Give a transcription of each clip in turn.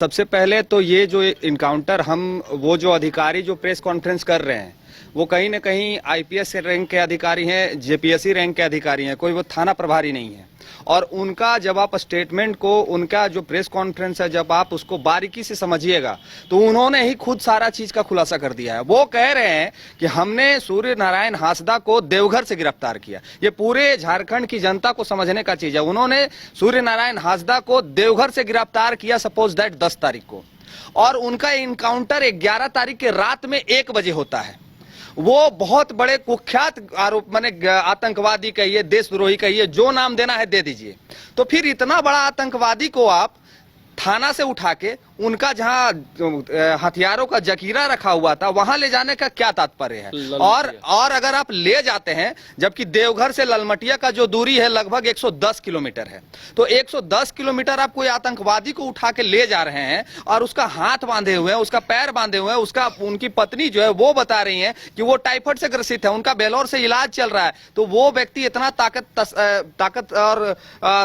सबसे पहले तो ये जो इनकाउंटर वो जो अधिकारी जो प्रेस कॉन्फ्रेंस कर रहे हैं वो कहीं ना कहीं आईपीएस रैंक के अधिकारी हैं, जेपीएससी रैंक के अधिकारी हैं, कोई वो थाना प्रभारी नहीं है। और उनका जब आप स्टेटमेंट को, उनका जो प्रेस कॉन्फ्रेंस है, जब आप उसको बारीकी से समझिएगा तो उन्होंने ही खुद सारा चीज का खुलासा कर दिया है। वो कह रहे हैं कि हमने सूर्य नारायण हांसदा को देवघर से गिरफ्तार किया। ये पूरे झारखंड की जनता को समझने का चीज है। उन्होंने सूर्य नारायण हांसदा को देवघर से गिरफ्तार किया, सपोज दैट 10 तारीख को, और उनका इनकाउंटर 11 तारीख के रात में 1 बजे होता है। वो बहुत बड़े कुख्यात आरोप, माने आतंकवादी कहिए, देशद्रोही कहिए, जो नाम देना है दे दीजिए। तो फिर इतना बड़ा आतंकवादी को आप थाना से उठा के उनका जहां हथियारों का जखीरा रखा हुआ था वहां ले जाने का क्या तात्पर्य है? और अगर आप ले जाते हैं, जबकि देवघर से ललमटिया का जो दूरी है लगभग 110 किलोमीटर है, तो 110 किलोमीटर आप कोई आतंकवादी को उठा के ले जा रहे हैं और उसका हाथ बांधे हुए हैं, उसका पैर बांधे हुए हैं, उनकी पत्नी जो है वो बता रही है कि वो टाइफाइड से ग्रसित है, उनका बेलोर से इलाज चल रहा है। तो वो व्यक्ति इतना ताकत और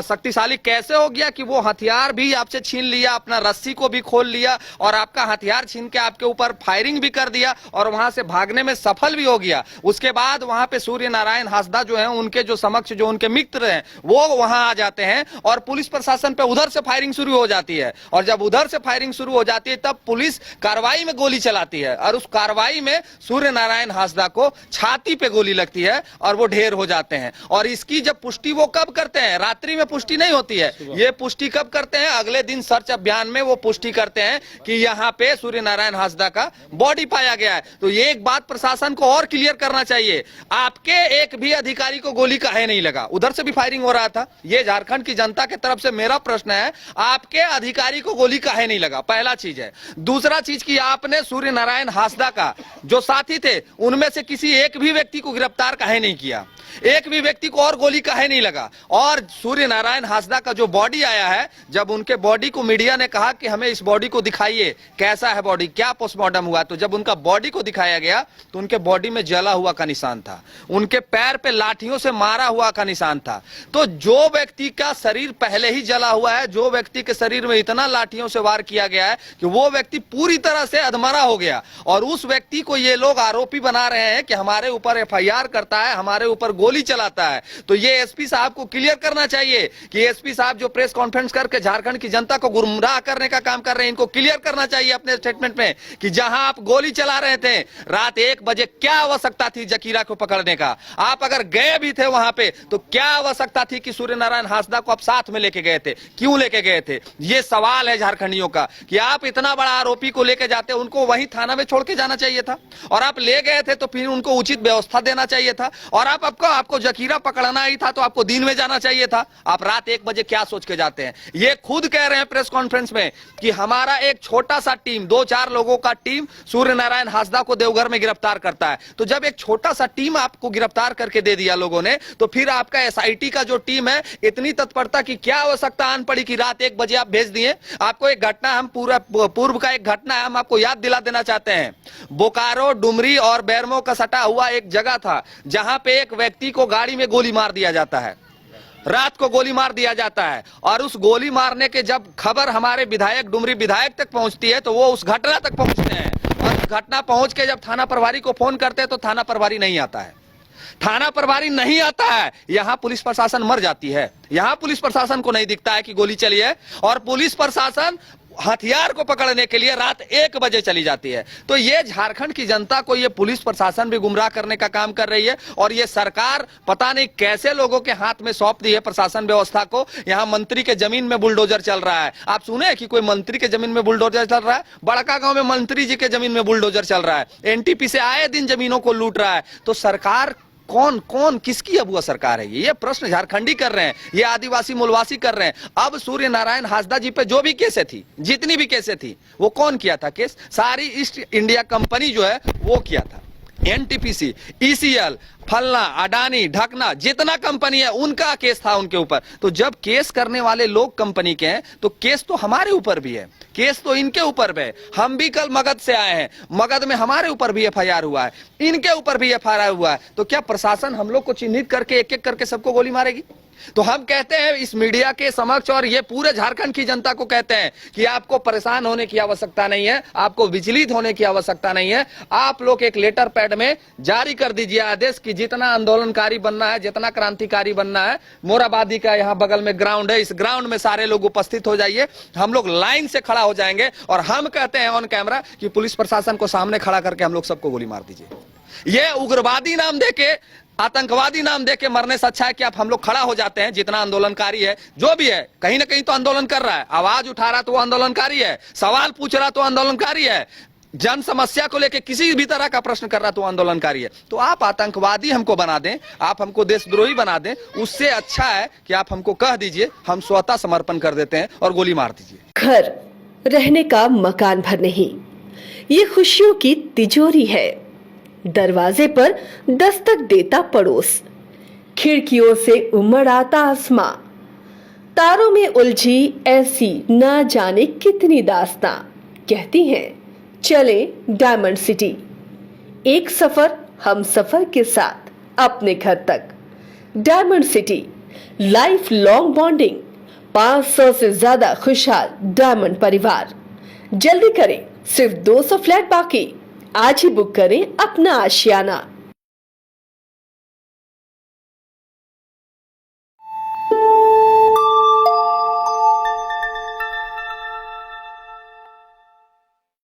शक्तिशाली कैसे हो गया कि वो हथियार भी आपसे छीन लिया, अपना रस्सी को भी खोल लिया और आपका हथियार छीन के आपके ऊपर फायरिंग भी कर दिया और वहां से भागने में सफल भी हो गया। उसके बाद वहां पे सूर्य नारायण हांसदा जो है, उनके जो समक्ष जो उनके मित्र हैं वो वहां आ जाते हैं और पुलिस प्रशासन पे उधर से फायरिंग शुरू हो जाती है। और जब उधर से फायरिंग शुरू हो जाती है तब पुलिस कार्रवाई में गोली चलाती है और उस कार्रवाई में सूर्य नारायण हांसदा को छाती पे गोली लगती है और वो ढेर हो जाते हैं। और इसकी जब पुष्टि वो कब करते हैं? रात्रि में पुष्टि नहीं होती है, ये पुष्टि कब करते हैं? अगले दिन सर्च अभियान में वो पुष्टि करते हैं कि यहां पे सूर्य नारायण हांसदा का बॉडी पाया गया है। तो ये एक बात प्रशासन को और क्लियर करना चाहिए, आपके एक भी अधिकारी को गोली काहे नहीं लगा? उधर से भी फायरिंग हो रहा था। ये झारखंड की जनता की तरफ से मेरा प्रश्न है, आपके अधिकारी को गोली काहे नहीं लगा? पहला चीज है। दूसरा चीज कि आपने सूर्य नारायण हांसदा का जो साथी थे उनमें से किसी एक भी व्यक्ति को गिरफ्तार काहे नहीं किया? एक भी व्यक्ति को और गोली काहे नहीं लगा? और सूर्य नारायण हांसदा का जो बॉडी आया है, जब उनके बॉडी को मीडिया ने कहा कि हमें इस बॉडी को दिखाइए, कैसा है बॉडी, क्या पोस्टमार्टम हुआ, तो जब उनका बॉडी को दिखाया गया तो उनके बॉडी में जला हुआ का निशान था, उनके पैर पे लाठियों से मारा हुआ का निशान था। तो जो व्यक्ति का शरीर पहले ही जला हुआ है, जो व्यक्ति के शरीर में इतना लाठियों से वार किया गया है कि वो व्यक्ति पूरी तरह से अधमरा हो गया, और उस व्यक्ति को ये लोग आरोपी बना रहे हैं कि हमारे ऊपर एफआईआर करता है, हमारे ऊपर गोली चलाता है। तो ये एसपी साहब को क्लियर करना चाहिए कि एसपी साहब जो प्रेस कॉन्फ्रेंस करके झारखंड की जनता को गुमराह करने का काम कर रहे हैं, इनको क्लियर करना चाहिए अपने स्टेटमेंट में कि जहां आप गोली चला रहे थे रात 1 बजे, क्या आवश्यकता थी जकीरा को पकड़ने का? आप अगर गए भी थे वहां पे तो क्या आवश्यकता थी कि सूर्य नारायण हांसदा को आप साथ में लेके गए थे? क्यों लेके गए थे? ये सवाल है झारखंडियों का कि आप इतना बड़ा आरोपी को लेके जाते, उनको वहीं थाना में छोड़ के जाना चाहिए था, और आप ले गए थे तो फिर उनको उचित व्यवस्था देना चाहिए था, और आपको जकीरा पकड़ना ही था तो आपको दिन में जाना चाहिए था। आप रात 1 बजे क्या सोच के जाते हैं? ये खुद कह रहे हैं प्रेस कॉन्फ्रेंस में कि हमारा एक छोटा सा टीम, 2-4 लोगों का टीम सूर्य नारायण हांसदा को देवघर में गिरफ्तार करता है। तो जब एक छोटा सा टीम आपको गिरफ्तार करके दे दिया लोगों ने, तो फिर आपका एसआईटी का जो टीम है, इतनी तत्परता की क्या आवश्यकता आन पड़ी कि रात 1 बजे आप भेज दिए? आपको एक घटना, हम पूर्व का एक घटना है, हम आपको याद दिला देना चाहते हैं। बोकारो, डुमरी और बैरमो का सटा हुआ एक जगह था जहां पे एक व्यक्ति को गाड़ी में गोली मार दिया जाता है, रात को गोली मार दिया जाता है, और उस गोली मारने के जब खबर हमारे विधायक, डुमरी विधायक तक पहुंचती है तो वो उस घटना तक पहुंचते हैं, और उस घटना पहुंच के जब थाना प्रभारी को फोन करते हैं तो थाना प्रभारी नहीं आता है। थाना प्रभारी नहीं आता है, यहां पुलिस प्रशासन मर जाती है। यहां पुलिस प्रशासन को नहीं दिखता है कि गोली चली है, और पुलिस प्रशासन हथियार को पकड़ने के लिए रात 1 बजे चली जाती है। तो ये झारखंड की जनता को ये पुलिस प्रशासन भी गुमराह करने का काम कर रही है, और ये सरकार पता नहीं कैसे लोगों के हाथ में सौंप दी है प्रशासन व्यवस्था को। यहाँ मंत्री के जमीन में बुलडोजर चल रहा है। आप सुने कि कोई मंत्री के जमीन में बुलडोजर चल रहा है? बड़का गांव में मंत्री जी के जमीन में बुलडोजर चल रहा है। एनटीपी से आए दिन जमीनों को लूट रहा है। तो सरकार कौन किसकी अबुआ सरकार है? ये प्रश्न झारखंडी कर रहे हैं, ये आदिवासी मूलवासी कर रहे हैं। अब सूर्य नारायण हांसदा जी पे जो भी केसें थी, जितनी भी केसें थी, वो कौन किया था केस? सारी ईस्ट इंडिया कंपनी जो है वो किया था। एनटीपीसी, ईसीएल, फलना, अडानी, ढकना, जितना कंपनी है उनका केस था उनके ऊपर। तो जब केस करने वाले लोग कंपनी के हैं तो केस तो हमारे ऊपर भी है, केस तो इनके ऊपर भी है। हम भी कल मगध से आए हैं, मगध में हमारे ऊपर भी एफआईआर हुआ है, इनके ऊपर भी एफआईआर हुआ है। तो क्या प्रशासन हम लोग को चिन्हित करके एक एक करके सबको गोली मारेगी? तो हम कहते हैं इस मीडिया के समक्ष और ये पूरे झारखंड की जनता को कहते हैं कि आपको परेशान होने की आवश्यकता नहीं है, आपको विचलित होने की आवश्यकता नहीं है। आप लोग एक लेटर पैड में जारी कर दीजिए आदेश कि जितना आंदोलनकारी बनना है, जितना क्रांतिकारी बनना है, मोराबादी का यहाँ बगल में ग्राउंड है, इस ग्राउंड में सारे लोग उपस्थित हो जाइए। हम लोग लाइन से खड़ा हो जाएंगे और हम कहते हैं ऑन कैमरा कि पुलिस प्रशासन को सामने खड़ा करके हम लोग सबको गोली मार दीजिए। ये उग्रवादी नाम देके, आतंकवादी नाम देके मरने से अच्छा है कि आप हम लोग खड़ा हो जाते हैं। जितना आंदोलनकारी है, जो भी है, कहीं ना कहीं तो आंदोलन कर रहा है, आवाज उठा रहा तो वो आंदोलनकारी है, सवाल पूछ रहा तो आंदोलनकारी है, जन समस्या को लेकर किसी भी तरह का प्रश्न कर रहा तो आंदोलनकारी है। तो आप आतंकवादी हमको बना दें, आप हमको देशद्रोही बना दें, उससे अच्छा है कि आप हमको कह दीजिए, हम स्वतः समर्पण कर देते हैं और गोली मार दीजिए। घर रहने का मकान भर नहीं, ये खुशियों की तिजोरी है। दरवाजे पर दस्तक देता पड़ोस, खिड़कियों से उमड़ आता आसमां, तारों में उलझी ऐसी ना जाने कितनी दास्तां। कहती हैं चले डायमंड सिटी, एक सफर हम सफर के साथ अपने घर तक। Diamond city, life long bonding, 500 से ज्यादा खुशहाल डायमंड परिवार। जल्दी करें, सिर्फ 200 फ्लैट बाकी। आज ही बुक करें अपना आशियाना।